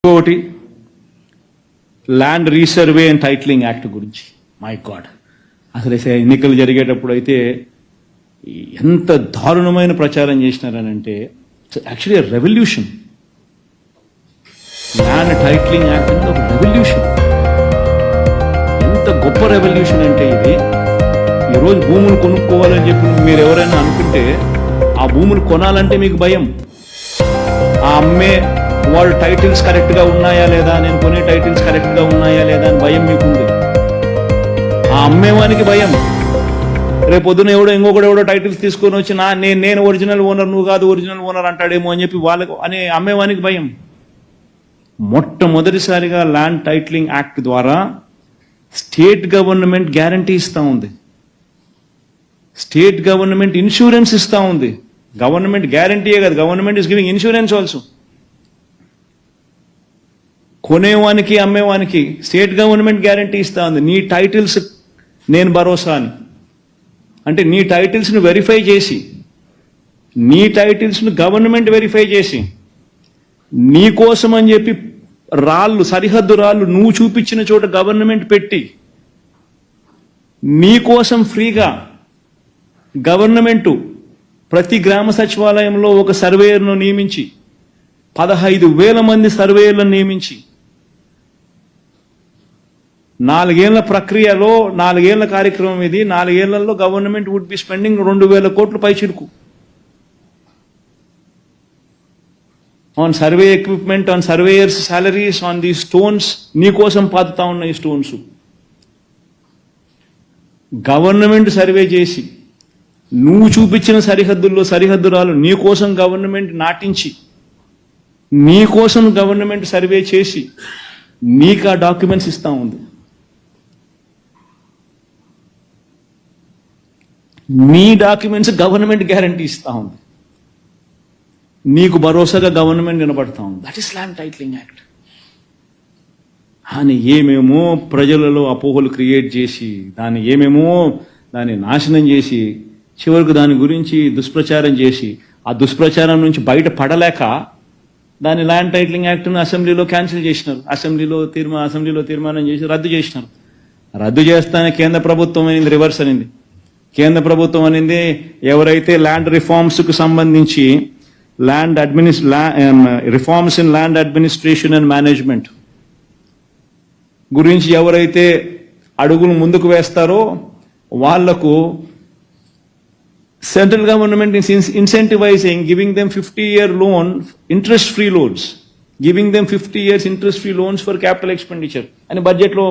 ఇంకొకటి land resurvey and titling act గురించి. My god, అసలు ఎన్నికలు జరిగేటప్పుడు అయితే ఎంత దారుణమైన ప్రచారం చేసినారనంటే actually revolution. Land titling act అనేది ఒక రెవల్యూషన్. ఎంత గొప్ప రెవల్యూషన్ అంటే ఇది. ఈరోజు భూములు కొనుక్కోవాలని చెప్పి మీరు ఎవరైనా అనుకుంటే ఆ భూములు కొనాలంటే మీకు భయం. ఆ అమ్మే వాళ్ళు టైటిల్స్ కరెక్ట్గా ఉన్నాయా లేదా, నేను కొనే టైటిల్స్ కరెక్ట్గా ఉన్నాయా లేదా అని భయం మీకుంది. ఆ అమ్మేవానికి భయం. రేపొద్దున ఇంకొకడు టైటిల్స్ తీసుకొని వచ్చి నేను ఒరిజినల్ ఓనర్, నువ్వు కాదు ఒరిజినల్ ఓనర్ అంటాడేమో అని చెప్పి వాళ్ళకు అనే అమ్మేవానికి భయం. మొట్టమొదటిసారిగా ల్యాండ్ టైటిలింగ్ యాక్ట్ ద్వారా స్టేట్ గవర్నమెంట్ గ్యారంటీ ఇస్తూ ఉంది. స్టేట్ గవర్నమెంట్ ఇన్సూరెన్స్ ఇస్తూ ఉంది. గవర్నమెంట్ గ్యారంటీయే కాదు, government is giving insurance also. కొనేవానికి అమ్మేవానికి స్టేట్ గవర్నమెంట్ గ్యారంటీ ఇస్తూ ఉంది. నీ టైటిల్స్ నేను భరోసా అని. అంటే నీ టైటిల్స్ను వెరిఫై చేసి, నీ టైటిల్స్ను గవర్నమెంట్ వెరిఫై చేసి, నీ కోసం అని చెప్పి రాళ్ళు, సరిహద్దు రాళ్ళు నువ్వు చూపించిన చోట గవర్నమెంట్ పెట్టి, నీ కోసం ఫ్రీగా గవర్నమెంటు ప్రతి గ్రామ సచివాలయంలో ఒక సర్వేయర్ను నియమించి 15,000 మంది సర్వేయర్లను నియమించి 4 ఏళ్ల ప్రక్రియలో 4 ఏళ్ల కార్యక్రమం ఇది. 4 ఏళ్లలో గవర్నమెంట్ వుడ్ బి స్పెండింగ్ 2,000 కోట్ల పై చిరుకు on survey equipment, on surveyors salaries, on the stones. నీ కోసం పాతుతా ఉన్న ఈ స్టోన్స్ గవర్నమెంట్ సర్వే చేసి, నువ్వు చూపించిన సరిహద్దుల్లో సరిహద్దురాలు నీ కోసం గవర్నమెంట్ నాటించి, నీ కోసం గవర్నమెంట్ సర్వే చేసి నీకు ఆ డాక్యుమెంట్స్ ఇస్తా ఉంది. నీ డాక్యుమెంట్స్ గవర్నమెంట్ గ్యారంటీ ఇస్తా ఉంది. నీకు భరోసాగా గవర్నమెంట్ నిలబడతా ఉంది. That is land titling act. అని ఏమేమో ప్రజలలో అపోహలు క్రియేట్ చేసి, దాన్ని నాశనం చేసి, చివరికి దాని గురించి దుష్ప్రచారం చేసి, ఆ దుష్ప్రచారం నుంచి బయట పడలేక దాని ల్యాండ్ టైటిలింగ్ యాక్ట్ను అసెంబ్లీలో క్యాన్సిల్ చేసినారు. అసెంబ్లీలో తీర్మానం చేసి రద్దు చేసినారు. రద్దు చేస్తానే కేంద్ర ప్రభుత్వం అనింది, రివర్స్ అనింది. కేంద్ర ప్రభుత్వం అనింది, ఎవరైతే ల్యాండ్ రిఫార్మ్స్కు సంబంధించి reforms in land administration and management గురించి ఎవరైతే అడుగులు ముందుకు వేస్తారో వాళ్లకు central government is incentivizing, giving them 50-year loan, interest-free loans, giving them 50 years interest-free loans for capital expenditure అని బడ్జెట్లో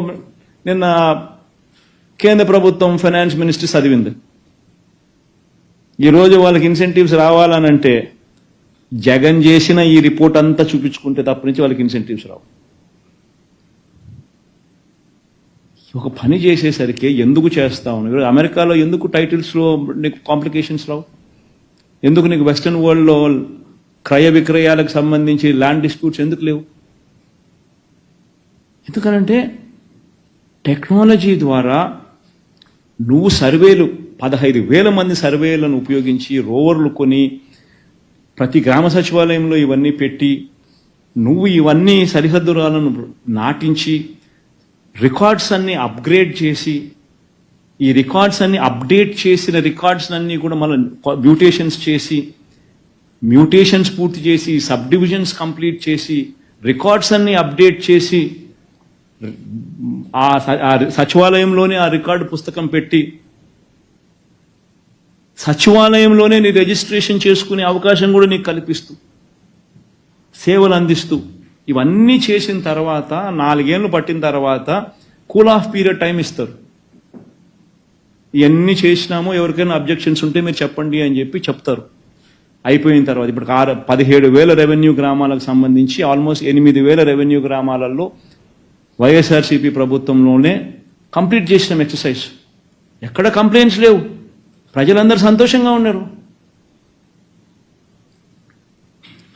నిన్న కేంద్ర ప్రభుత్వం ఫైనాన్స్ మినిస్టర్ చదివింది. ఈరోజు వాళ్ళకి ఇన్సెంటివ్స్ రావాలనంటే జగన్ చేసిన ఈ రిపోర్ట్ అంతా చూపించుకుంటే తప్ప నుంచి వాళ్ళకి ఇన్సెంటివ్స్ రావు. ఒక పని చేసేసరికి ఎందుకు చేస్తా ఉన్నావు? అమెరికాలో ఎందుకు టైటిల్స్లో నీకు కాంప్లికేషన్స్ రావు? ఎందుకు నీకు వెస్టర్న్ వరల్డ్లో క్రయ విక్రయాలకు సంబంధించి ల్యాండ్ డిస్ప్యూట్స్ ఎందుకు లేవు? ఎందుకనంటే టెక్నాలజీ ద్వారా నువ్వు సర్వేలు 15,000 మంది సర్వేలను ఉపయోగించి, రోవర్లు కొని, ప్రతి గ్రామ సచివాలయంలో ఇవన్నీ పెట్టి, నువ్వు ఇవన్నీ సరిహద్దురాలను నాటించి, రికార్డ్స్ అన్ని అప్గ్రేడ్ చేసి, ఈ రికార్డ్స్ అన్ని అప్డేట్ చేసిన రికార్డ్స్ అన్ని కూడా మళ్ళీ మ్యూటేషన్స్ చేసి, మ్యూటేషన్స్ పూర్తి చేసి, సబ్ డివిజన్స్ కంప్లీట్ చేసి, రికార్డ్స్ అన్ని అప్డేట్ చేసి, ఆ సచివాలయంలోనే ఆ రికార్డు పుస్తకం పెట్టి, సచివాలయంలోనే నీ రిజిస్ట్రేషన్ చేసుకునే అవకాశం కూడా నీకు కల్పిస్తూ, సేవలు అందిస్తూ, ఇవన్నీ చేసిన తర్వాత 4 ఏళ్ళు పట్టిన తర్వాత కూల్ ఆఫ్ పీరియడ్ టైం ఇస్తారు. ఇవన్నీ చేసినామో ఎవరికైనా అబ్జెక్షన్స్ ఉంటే మీరు చెప్పండి అని చెప్పి చెప్తారు. అయిపోయిన తర్వాత ఇప్పుడు 17,000 రెవెన్యూ గ్రామాలకు సంబంధించి ఆల్మోస్ట్ 8,000 రెవెన్యూ గ్రామాలలో వైఎస్ఆర్సీపీ ప్రభుత్వంలోనే కంప్లీట్ చేసినాం ఎక్సర్సైజ్. ఎక్కడ కంప్లైంట్స్ లేవు, ప్రజలందరూ సంతోషంగా ఉన్నారు.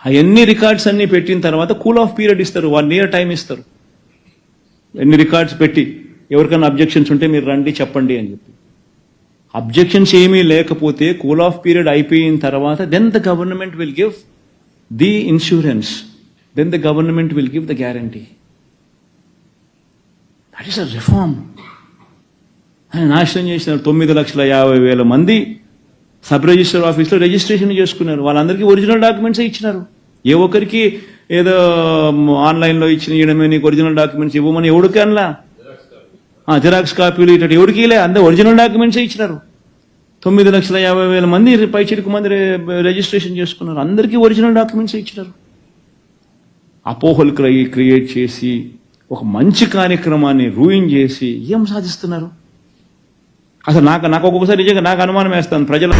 అవన్నీ రికార్డ్స్ అన్ని పెట్టిన తర్వాత కూల్ ఆఫ్ పీరియడ్ ఇస్తారు, 1 year టైం ఇస్తారు. ఎన్ని రికార్డ్స్ పెట్టి ఎవరికైనా అబ్జెక్షన్స్ ఉంటే మీరు రండి చెప్పండి అని చెప్పి. అబ్జెక్షన్స్ ఏమీ లేకపోతే కూల్ ఆఫ్ పీరియడ్ అయిపోయిన తర్వాత then the government will give the insurance. then the government will give the guarantee. That is a reform. ఆయన నాశనం చేసినారు. 9,50,000 మంది సబ్ రిజిస్టర్ ఆఫీస్లో రిజిస్ట్రేషన్ చేసుకున్నారు. వాళ్ళందరికీ ఒరిజినల్ డాక్యుమెంట్స్ ఇచ్చినారు. ఏ ఒక్కరికి ఏదో ఆన్లైన్లో ఇవ్వడమే నీకు ఒరిజినల్ డాక్యుమెంట్స్ ఇవ్వమని ఎవరికి అనలా. జిరాక్స్ కాపీలు ఇటు ఎవరికి లే, అందరూ ఒరిజినల్ డాక్యుమెంట్స్ ఇచ్చినారు. 9,50,000 మంది పైచిలకు మంది రిజిస్ట్రేషన్ చేసుకున్నారు. అందరికీ ఒరిజినల్ డాక్యుమెంట్స్ ఇచ్చినారు. అపోహలు క్రియేట్ చేసి ఒక మంచి కార్యక్రమాన్ని రూయిన్ చేసి ఏం సాధిస్తున్నారు? అసలు నాకు ఒక్కొక్కసారి నిజంగా నాకు అనుమానం వేస్తాను ప్రజలు